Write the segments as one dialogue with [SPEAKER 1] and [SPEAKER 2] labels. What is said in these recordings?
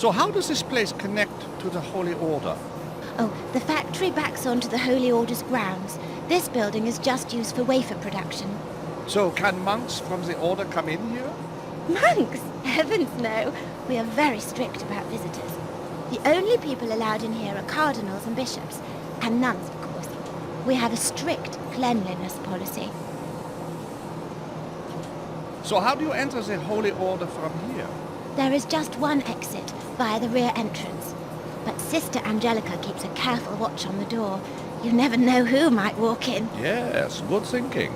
[SPEAKER 1] So how does this place connect to the Holy Order?
[SPEAKER 2] Oh, the factory backs onto the Holy Order's grounds. This building is just used for wafer production.
[SPEAKER 1] So can monks from the Order come in here?
[SPEAKER 2] Monks? Heavens no. We are very strict about visitors. The only people allowed in here are cardinals and bishops, and nuns, of course. We have a strict cleanliness policy.
[SPEAKER 1] So how do you enter the Holy Order from here?
[SPEAKER 2] There is just one exit, via the rear entrance. But Sister Angelica keeps a careful watch on the door. You never know who might walk in.
[SPEAKER 1] Yes, good thinking.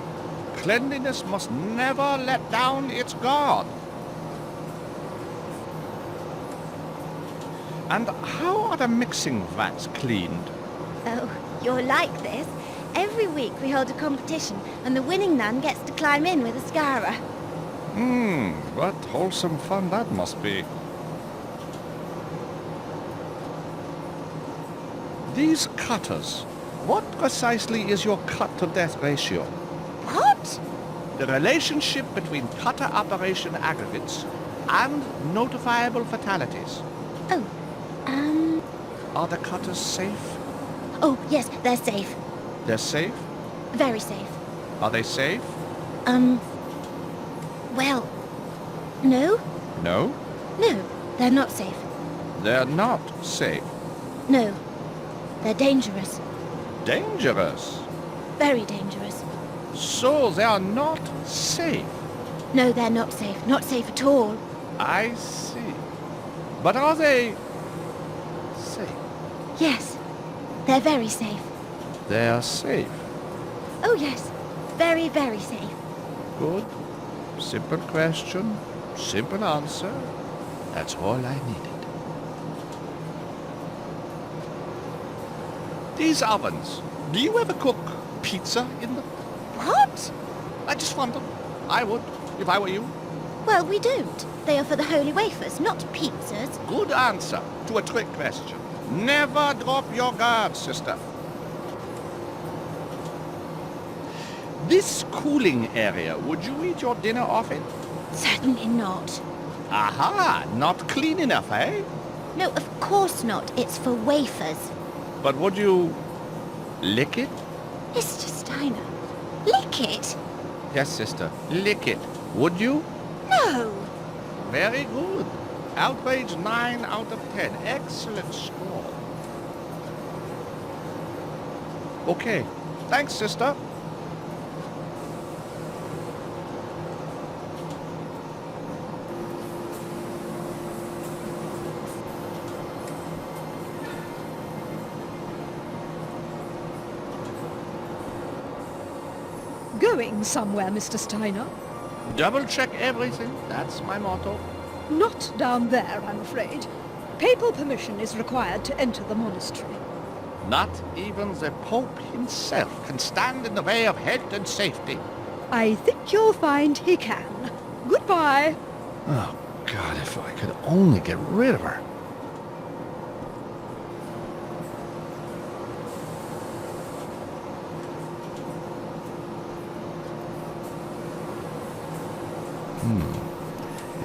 [SPEAKER 1] Cleanliness must never let down its guard. And how are the mixing vats cleaned?
[SPEAKER 2] Oh, you're like this. Every week we hold a competition, and the winning nun gets to climb in with a scara.
[SPEAKER 1] What wholesome fun that must be. These cutters, what precisely is your cut-to-death ratio?
[SPEAKER 2] What?
[SPEAKER 1] The relationship between cutter operation aggregates and notifiable fatalities.
[SPEAKER 2] Oh,
[SPEAKER 1] Are the cutters safe?
[SPEAKER 2] Oh, yes, they're safe.
[SPEAKER 1] They're safe?
[SPEAKER 2] Very safe.
[SPEAKER 1] Are they safe?
[SPEAKER 2] Well, no?
[SPEAKER 1] No,
[SPEAKER 2] No, they're not safe.
[SPEAKER 1] they're not safe.
[SPEAKER 2] No, they're dangerous.
[SPEAKER 1] Dangerous.
[SPEAKER 2] Very dangerous.
[SPEAKER 1] So they are not safe.
[SPEAKER 2] No, they're not safe. Not safe at all.
[SPEAKER 1] I see. But are they safe?
[SPEAKER 2] Yes, they're very safe.
[SPEAKER 1] They are safe.
[SPEAKER 2] Oh, yes, very, very safe.
[SPEAKER 1] Good. Simple question, simple answer. That's all I needed. These ovens, do you ever cook pizza in them?
[SPEAKER 2] What?
[SPEAKER 1] I just wondered. I would, if I were you.
[SPEAKER 2] Well, we don't. They are for the holy wafers, not pizzas.
[SPEAKER 1] Good answer to a trick question. Never drop your guard, sister. This cooling area, would you eat your dinner off it?
[SPEAKER 2] Certainly not.
[SPEAKER 1] Aha! Not clean enough, eh?
[SPEAKER 2] No, of course not. It's for wafers.
[SPEAKER 1] But would you lick it?
[SPEAKER 2] Mr. Steiner, lick it?
[SPEAKER 1] Yes, sister. Lick it. Would you?
[SPEAKER 2] No.
[SPEAKER 1] Very good. Outrage 9 out of 10. Excellent score. Okay. Thanks, sister.
[SPEAKER 3] Going somewhere, Mr. Steiner?
[SPEAKER 1] Double check everything. That's my motto.
[SPEAKER 3] Not down there, I'm afraid. Papal permission is required to enter the monastery.
[SPEAKER 1] Not even the Pope himself can stand in the way of health and safety.
[SPEAKER 3] I think you'll find he can. Goodbye.
[SPEAKER 1] Oh, God, if I could only get rid of her.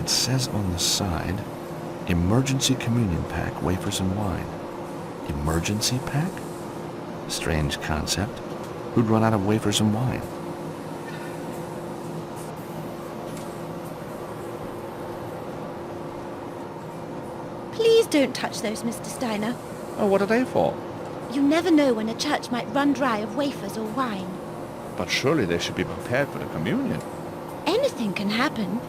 [SPEAKER 1] It says on the side, emergency communion pack, wafers and wine. Emergency pack? Strange concept. Who'd run out of wafers and wine?
[SPEAKER 2] Please don't touch those, Mr. Steiner.
[SPEAKER 1] Oh, what are they for?
[SPEAKER 2] You never know when a church might run dry of wafers or wine.
[SPEAKER 1] But surely they should be prepared for the communion.
[SPEAKER 2] Anything can happen.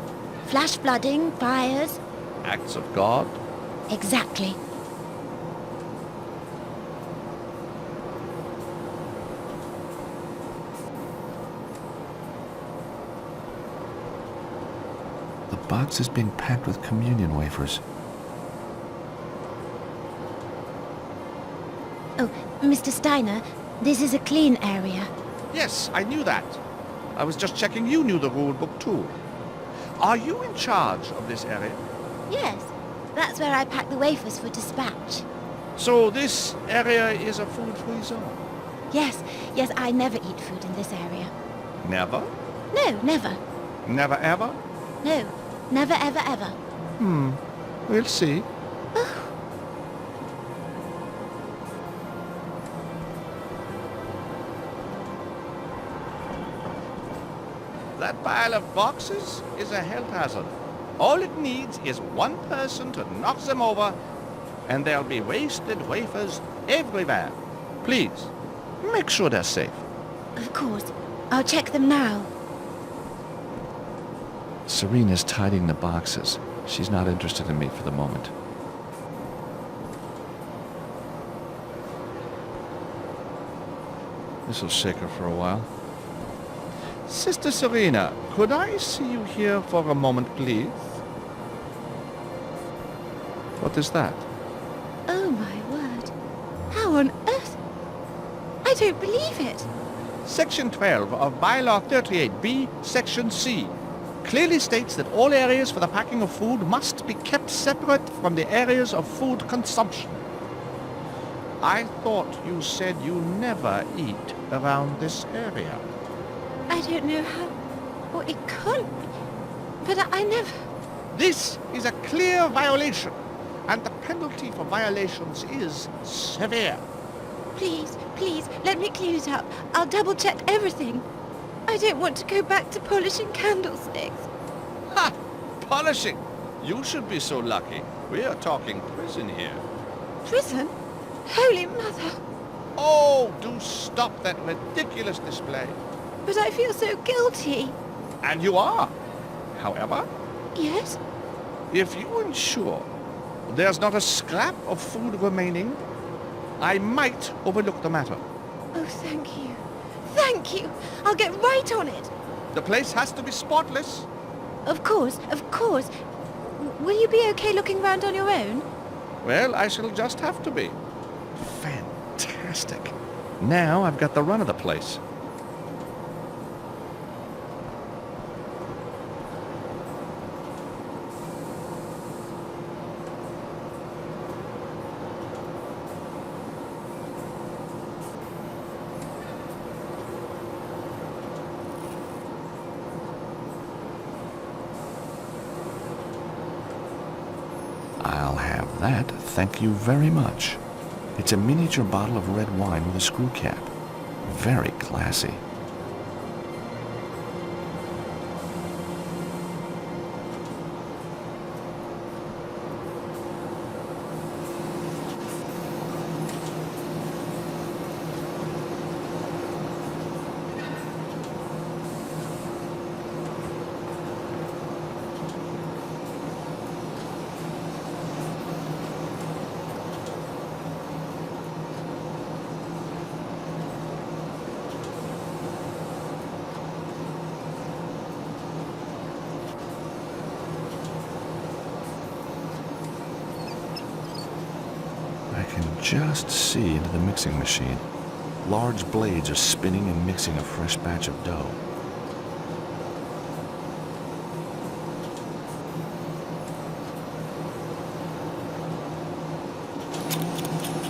[SPEAKER 2] Flash flooding, fires.
[SPEAKER 1] Acts of God.
[SPEAKER 2] Exactly.
[SPEAKER 1] The box is being packed with communion wafers.
[SPEAKER 2] Oh, Mr. Steiner, this is a clean area.
[SPEAKER 1] Yes, I knew that. I was just checking you knew the rule book too. Are you in charge of this area?
[SPEAKER 2] Yes, that's where I pack the wafers for dispatch.
[SPEAKER 1] So this area is a food-free zone?
[SPEAKER 2] Yes, I never eat food in this area.
[SPEAKER 1] Never?
[SPEAKER 2] No, never.
[SPEAKER 1] Never ever?
[SPEAKER 2] No, never ever ever.
[SPEAKER 1] We'll see. That pile of boxes is a health hazard. All it needs is one person to knock them over, and there'll be wasted wafers everywhere. Please, make sure they're safe.
[SPEAKER 2] Of course. I'll check them now.
[SPEAKER 1] Serena's tidying the boxes. She's not interested in me for the moment. This'll shake her for a while. Sister Serena, could I see you here for a moment, please? What is that?
[SPEAKER 2] Oh my word. How on earth? I don't believe it.
[SPEAKER 1] Section 12 of Bylaw 38B, Section C, clearly states that all areas for the packing of food must be kept separate from the areas of food consumption. I thought you said you never eat around this area.
[SPEAKER 2] I don't know how... Well, it can't be. But I never...
[SPEAKER 1] This is a clear violation, and the penalty for violations is severe.
[SPEAKER 2] Please, please, let me clean it up. I'll double-check everything. I don't want to go back to polishing candlesticks.
[SPEAKER 1] Ha! Polishing! You should be so lucky. We are talking prison here.
[SPEAKER 2] Prison? Holy Mother!
[SPEAKER 1] Oh, do stop that ridiculous display.
[SPEAKER 2] But I feel so guilty.
[SPEAKER 1] And you are. However,
[SPEAKER 2] Yes?
[SPEAKER 1] if you ensure there's not a scrap of food remaining, I might overlook the matter.
[SPEAKER 2] Oh, thank you. Thank you. I'll get right on it.
[SPEAKER 1] The place has to be spotless.
[SPEAKER 2] Of course, of course. Will you be okay looking round on your own?
[SPEAKER 1] Well, I shall just have to be. Fantastic. Now I've got the run of the place. I'll have that, thank you very much. It's a miniature bottle of red wine with a screw cap. Very classy. I can just see into the mixing machine. Large blades are spinning and mixing a fresh batch of dough.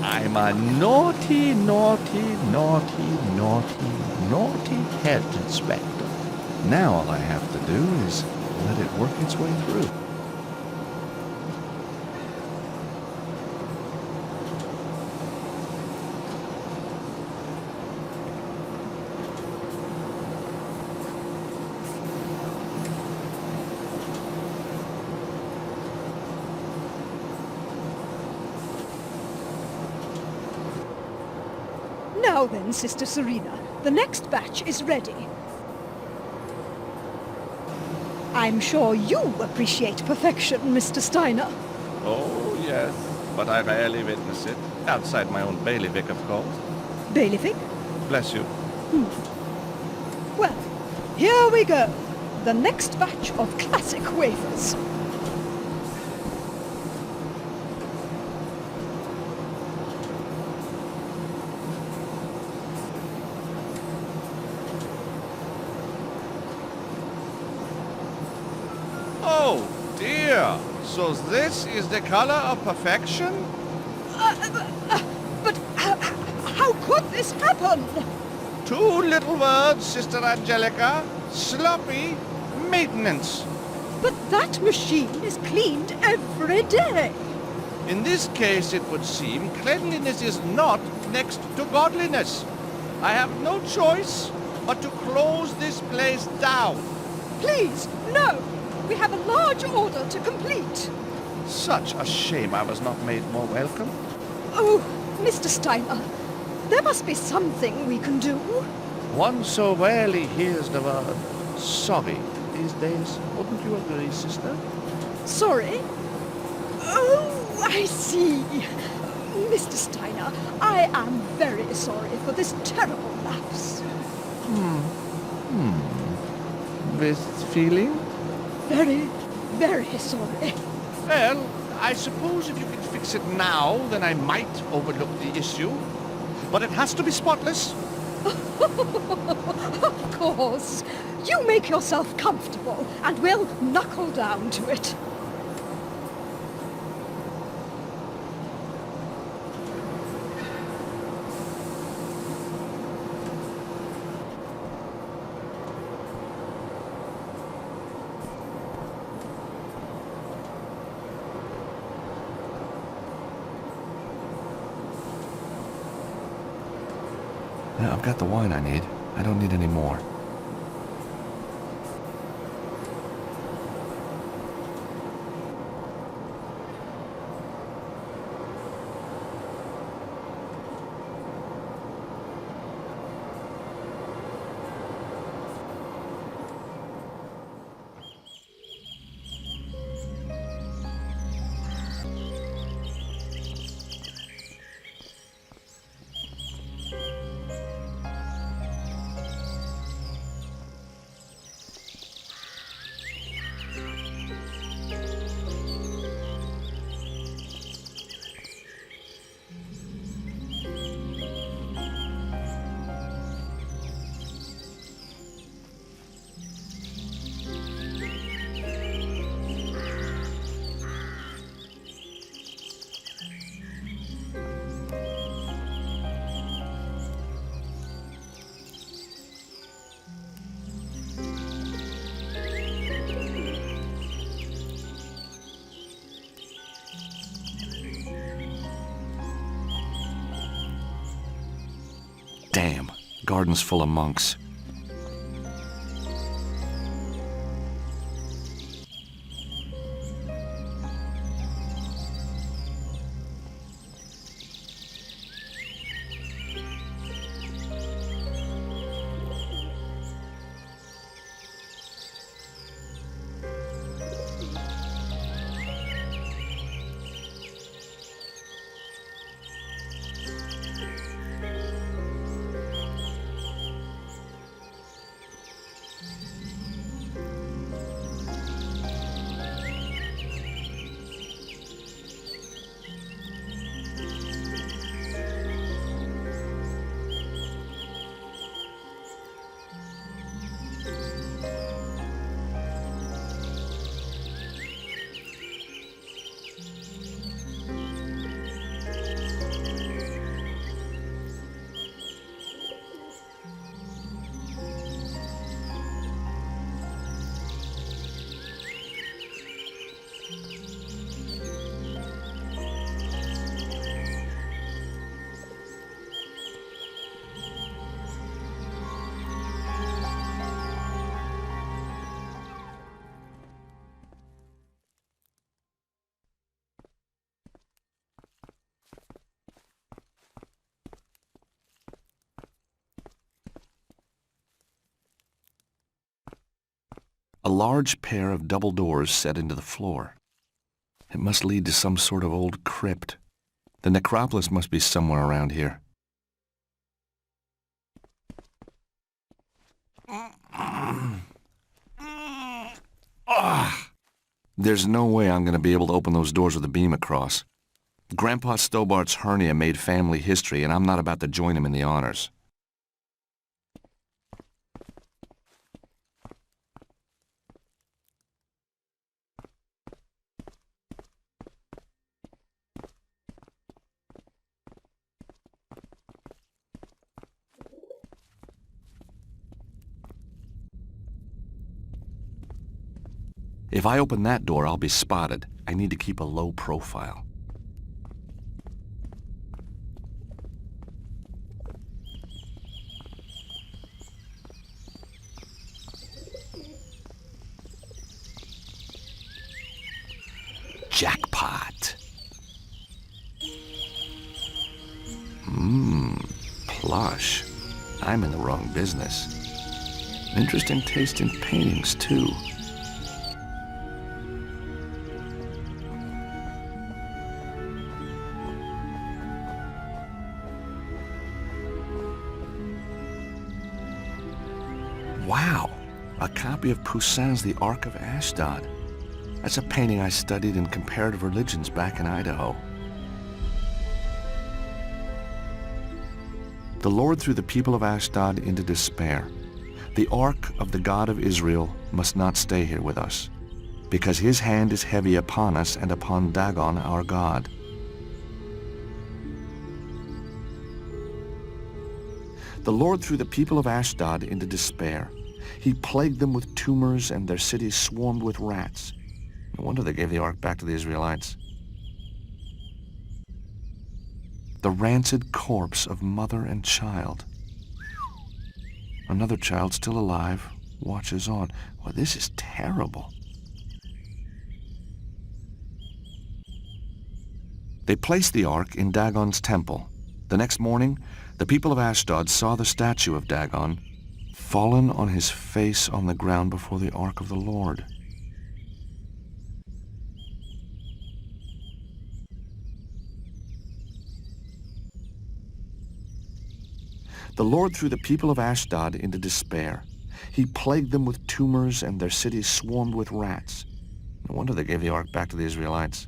[SPEAKER 1] I'm a naughty, naughty, naughty, naughty, naughty health inspector. Now all I have to do is let it work its way through.
[SPEAKER 3] Now then, Sister Serena, the next batch is ready. I'm sure you appreciate perfection, Mr. Steiner.
[SPEAKER 1] Oh, yes, but I rarely witness it. Outside my own bailiwick, of course.
[SPEAKER 3] Bailiwick?
[SPEAKER 1] Bless you.
[SPEAKER 3] Well, here we go. The next batch of classic wafers.
[SPEAKER 1] Oh, dear. So this is the color of perfection?
[SPEAKER 3] But how could this happen?
[SPEAKER 1] Two little words, Sister Angelica. Sloppy maintenance.
[SPEAKER 3] But that machine is cleaned every day.
[SPEAKER 1] In this case, it would seem, cleanliness is not next to godliness. I have no choice but to close this place down.
[SPEAKER 3] Please, no! We have a large order to complete.
[SPEAKER 1] Such a shame I was not made more welcome.
[SPEAKER 3] Oh, Mr. Steiner, there must be something we can do.
[SPEAKER 1] One so rarely hears the word sorry these days. Wouldn't you agree, sister?
[SPEAKER 3] Sorry? Oh, I see. Mr. Steiner, I am very sorry for this terrible lapse.
[SPEAKER 1] With feeling?
[SPEAKER 3] Very, very sorry.
[SPEAKER 1] Well, I suppose if you can fix it now, then I might overlook the issue. But it has to be spotless.
[SPEAKER 3] Of course. You make yourself comfortable, and we'll knuckle down to it.
[SPEAKER 1] I've got the wine I need. I don't need any more. Damn, garden's full of monks. A large pair of double doors set into the floor. It must lead to some sort of old crypt. The necropolis must be somewhere around here. There's no way I'm going to be able to open those doors with a beam across. Grandpa Stobart's hernia made family history, and I'm not about to join him in the honors. If I open that door, I'll be spotted. I need to keep a low profile.
[SPEAKER 4] Jackpot. Plush. I'm in the wrong business. Interesting taste in paintings, too. Wow! A copy of Poussin's The Ark of Ashdod. That's a painting I studied in comparative religions back in Idaho. The Lord threw the people of Ashdod into despair. The ark of the God of Israel must not stay here with us, because his hand is heavy upon us and upon Dagon our God. The Lord threw the people of Ashdod into despair. He plagued them with tumors, and their cities swarmed with rats. No wonder they gave the ark back to the Israelites. The rancid corpse of mother and child. Another child still alive watches on. Well, this is terrible. They placed the ark in Dagon's temple. The next morning, the people of Ashdod saw the statue of Dagon fallen on his face on the ground before the ark of the Lord. The Lord threw the people of Ashdod into despair. He plagued them with tumors, and their cities swarmed with rats. No wonder they gave the ark back to the Israelites.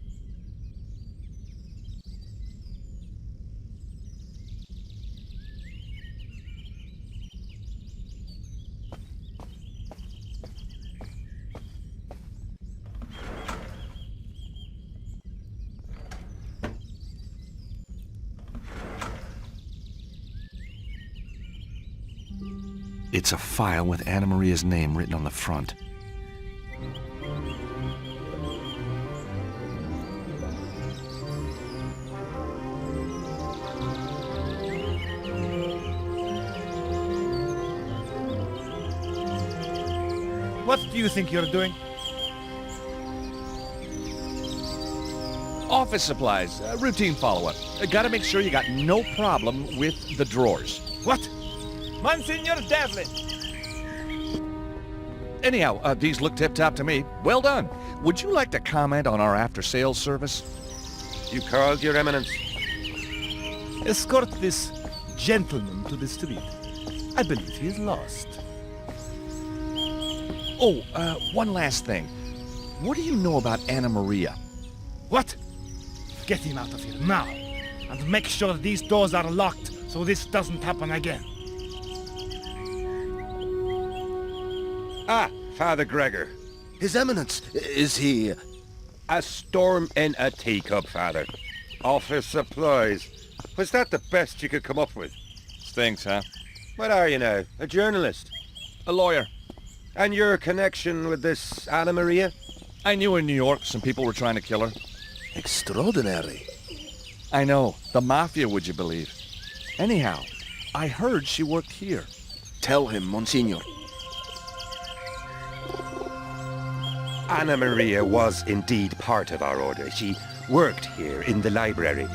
[SPEAKER 4] It's a file with Anna Maria's name written on the front.
[SPEAKER 1] What do you think you're doing? Office supplies, routine follow-up. Gotta make sure you got no problem with the drawers. What? Monsignor Devlin! Anyhow, these look tip-top to me. Well done. Would you like to comment on our after-sales service?
[SPEAKER 5] You called, Your Eminence?
[SPEAKER 6] Escort this gentleman to the street. I believe he is lost.
[SPEAKER 1] Oh, one last thing. What do you know about Anna Maria?
[SPEAKER 6] What? Get him out of here now. And make sure these doors are locked so this doesn't happen again.
[SPEAKER 5] Ah, Father Gregor.
[SPEAKER 7] His Eminence, is he...
[SPEAKER 5] A storm in a teacup, Father. Office supplies. Was that the best you could come up with?
[SPEAKER 1] Stinks, huh?
[SPEAKER 5] What are you now? A journalist?
[SPEAKER 1] A lawyer.
[SPEAKER 5] And your connection with this Anna Maria?
[SPEAKER 1] I knew in New York some people were trying to kill her.
[SPEAKER 7] Extraordinary.
[SPEAKER 1] I know. The mafia, would you believe? Anyhow, I heard she worked here.
[SPEAKER 7] Tell him, Monsignor.
[SPEAKER 5] Anna Maria was indeed part of our order. She worked here in the library.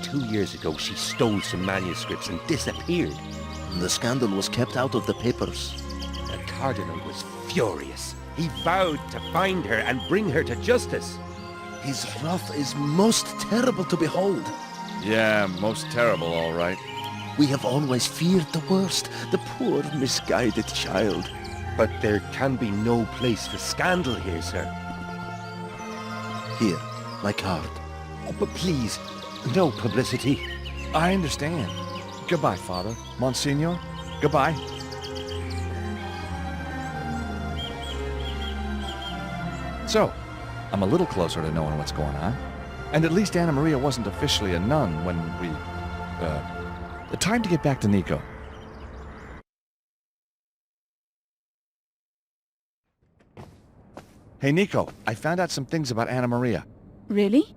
[SPEAKER 5] 2 years ago, she stole some manuscripts and disappeared.
[SPEAKER 7] The scandal was kept out of the papers.
[SPEAKER 5] The Cardinal was furious. He vowed to find her and bring her to justice.
[SPEAKER 7] His wrath is most terrible to behold.
[SPEAKER 1] Yeah, most terrible, all right.
[SPEAKER 7] We have always feared the worst, the poor, misguided child.
[SPEAKER 5] But there can be no place for scandal here, sir.
[SPEAKER 7] Here, my card.
[SPEAKER 5] Oh, but please, no publicity.
[SPEAKER 1] I understand. Goodbye, Father. Monsignor, goodbye. So, I'm a little closer to knowing what's going on. And at least Anna Maria wasn't officially a nun when we... time to get back to Nico. Hey, Nico, I found out some things about Anna Maria.
[SPEAKER 8] Really?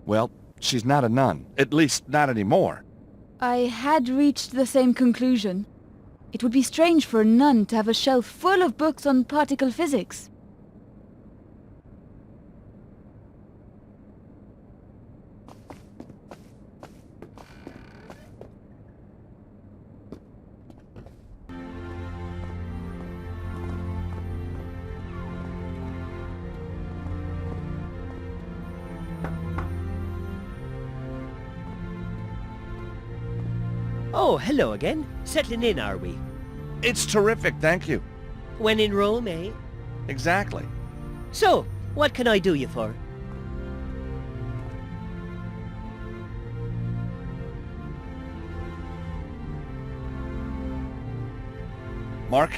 [SPEAKER 1] Well, she's not a nun. At least, not anymore.
[SPEAKER 8] I had reached the same conclusion. It would be strange for a nun to have a shelf full of books on particle physics.
[SPEAKER 9] Oh, hello again. Settling in, are we?
[SPEAKER 4] It's terrific, thank you.
[SPEAKER 9] When in Rome, eh?
[SPEAKER 4] Exactly.
[SPEAKER 9] So, what can I do you for?
[SPEAKER 4] Mark,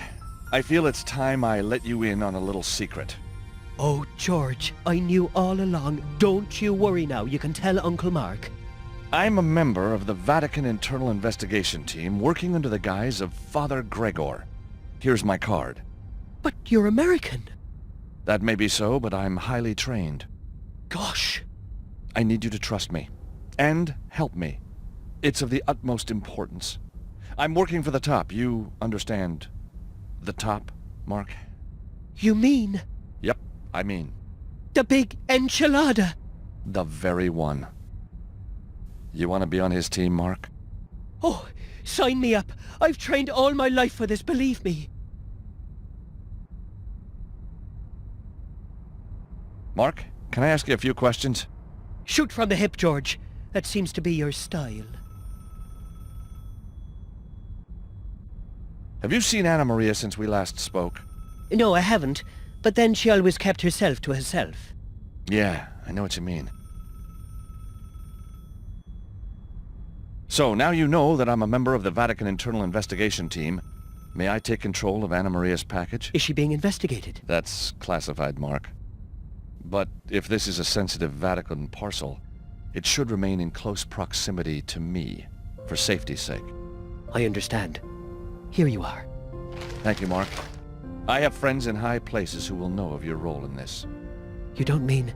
[SPEAKER 4] I feel it's time I let you in on a little secret.
[SPEAKER 9] Oh, George, I knew all along. Don't you worry now, you can tell Uncle Mark.
[SPEAKER 4] I'm a member of the Vatican Internal Investigation Team working under the guise of Father Gregor. Here's my card.
[SPEAKER 9] But you're American.
[SPEAKER 4] That may be so, but I'm highly trained.
[SPEAKER 9] Gosh.
[SPEAKER 4] I need you to trust me. And help me. It's of the utmost importance. I'm working for the top. You understand the top, Mark?
[SPEAKER 9] You mean
[SPEAKER 4] Yep, I mean.
[SPEAKER 9] the big enchilada?
[SPEAKER 4] The very one. You want to be on his team, Mark?
[SPEAKER 9] Oh, sign me up. I've trained all my life for this, believe me.
[SPEAKER 4] Mark, can I ask you a few questions?
[SPEAKER 9] Shoot from the hip, George. That seems to be your style.
[SPEAKER 4] Have you seen Anna Maria since we last spoke?
[SPEAKER 9] No, I haven't. But then she always kept herself to herself.
[SPEAKER 4] Yeah, I know what you mean. So, now you know that I'm a member of the Vatican Internal Investigation Team. May I take control of Anna Maria's package?
[SPEAKER 9] Is she being investigated?
[SPEAKER 4] That's classified, Mark. But if this is a sensitive Vatican parcel, it should remain in close proximity to me, for safety's sake.
[SPEAKER 9] I understand. Here you are.
[SPEAKER 4] Thank you, Mark. I have friends in high places who will know of your role in this.
[SPEAKER 9] You don't mean...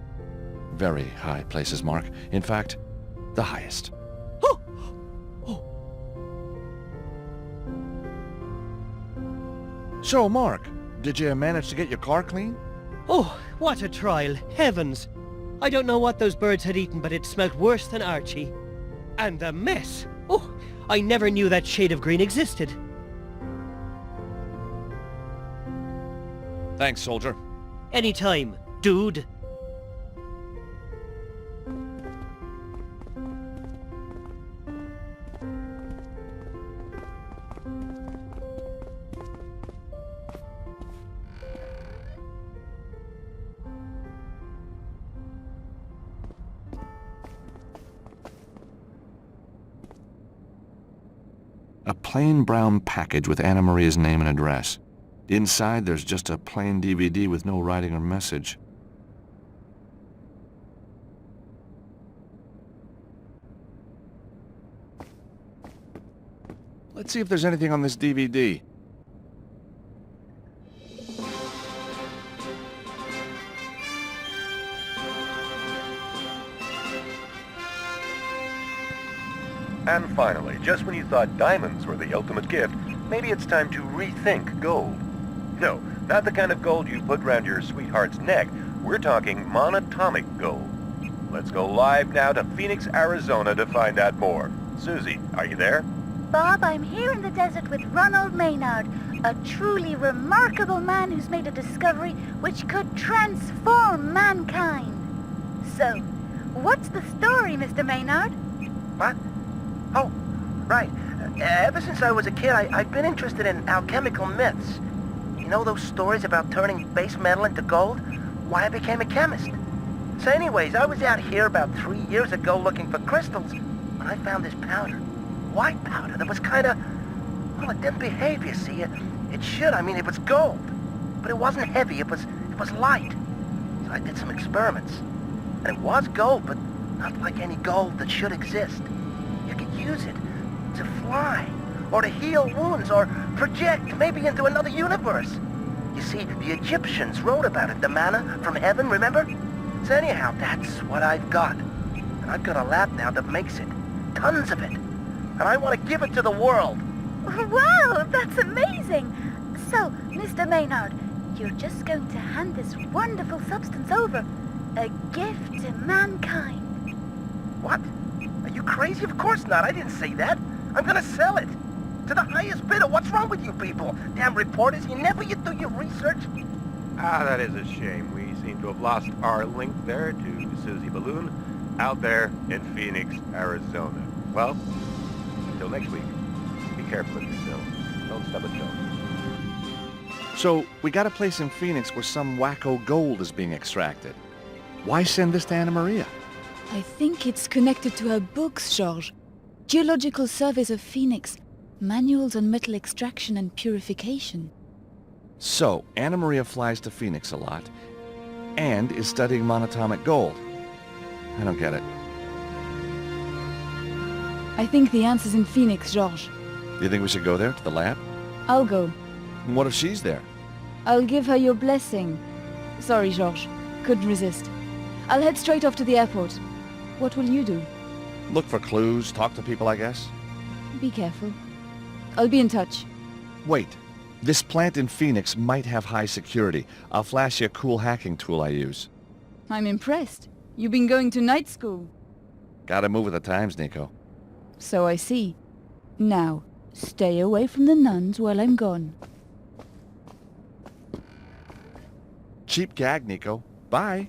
[SPEAKER 4] Very high places, Mark. In fact, the highest.
[SPEAKER 9] Oh! Oh!
[SPEAKER 4] So, Mark, did you manage to get your car clean?
[SPEAKER 9] Oh, what a trial. Heavens! I don't know what those birds had eaten, but it smelt worse than Archie. And the mess! Oh, I never knew that shade of green existed.
[SPEAKER 4] Thanks, soldier.
[SPEAKER 9] Anytime, dude.
[SPEAKER 4] A plain brown package with Anna Maria's name and address. Inside, there's just a plain DVD with no writing or message. Let's see if there's anything on this DVD.
[SPEAKER 5] And finally, just when you thought diamonds were the ultimate gift, maybe it's time to rethink gold. No, not the kind of gold you put round your sweetheart's neck. We're talking monatomic gold. Let's go live now to Phoenix, Arizona to find out more. Susie, are you there?
[SPEAKER 2] Bob, I'm here in the desert with Ronald Maynard, a truly remarkable man who's made a discovery which could transform mankind. So, what's the story, Mr. Maynard?
[SPEAKER 10] What? Oh, right. Ever since I was a kid, I've been interested in alchemical myths. You know those stories about turning base metal into gold? Why I became a chemist. So anyways, I was out here about 3 years ago looking for crystals when I found this powder. White powder that was kind of... Well, it didn't behave, you see. It should. I mean, it was gold. But it wasn't heavy. It was light. So I did some experiments. And it was gold, but not like any gold that should exist. You could use it to fly, or to heal wounds, or project maybe into another universe. You see, the Egyptians wrote about it, the manna from heaven, remember? So anyhow, that's what I've got. And I've got a lab now that makes it. Tons of it. And I want to give it to the world.
[SPEAKER 2] Wow, that's amazing! So, Mr. Maynard, you're just going to hand this wonderful substance over. A gift to mankind.
[SPEAKER 10] What? Are you crazy? Of course not. I didn't say that. I'm gonna sell it. To the highest bidder. What's wrong with you people? Damn reporters, you do your research.
[SPEAKER 5] Ah, that is a shame. We seem to have lost our link there to Susie Balloon out there in Phoenix, Arizona. Well, until next week. careful with yourself. Don't stub a toe.
[SPEAKER 4] So, we got a place in Phoenix where some wacko gold is being extracted. Why send this to Anna Maria?
[SPEAKER 8] I think it's connected to her books, George. Geological Surveys of Phoenix. Manuals on metal extraction and purification.
[SPEAKER 4] So, Anna Maria flies to Phoenix a lot, and is studying monatomic gold. I don't get it.
[SPEAKER 8] I think the answer's in Phoenix, George.
[SPEAKER 4] You think we should go there, to the lab?
[SPEAKER 8] I'll go.
[SPEAKER 4] What if she's there?
[SPEAKER 8] I'll give her your blessing. Sorry, George. Couldn't resist. I'll head straight off to the airport. What will you do?
[SPEAKER 4] Look for clues, talk to people, I guess.
[SPEAKER 8] Be careful. I'll be in touch.
[SPEAKER 4] Wait. This plant in Phoenix might have high security. I'll flash you a cool hacking tool I use.
[SPEAKER 8] I'm impressed. You've been going to night school.
[SPEAKER 4] Gotta move with the times, Nico.
[SPEAKER 8] So I see. Now, stay away from the nuns while I'm gone.
[SPEAKER 4] Cheap gag, Nico. Bye.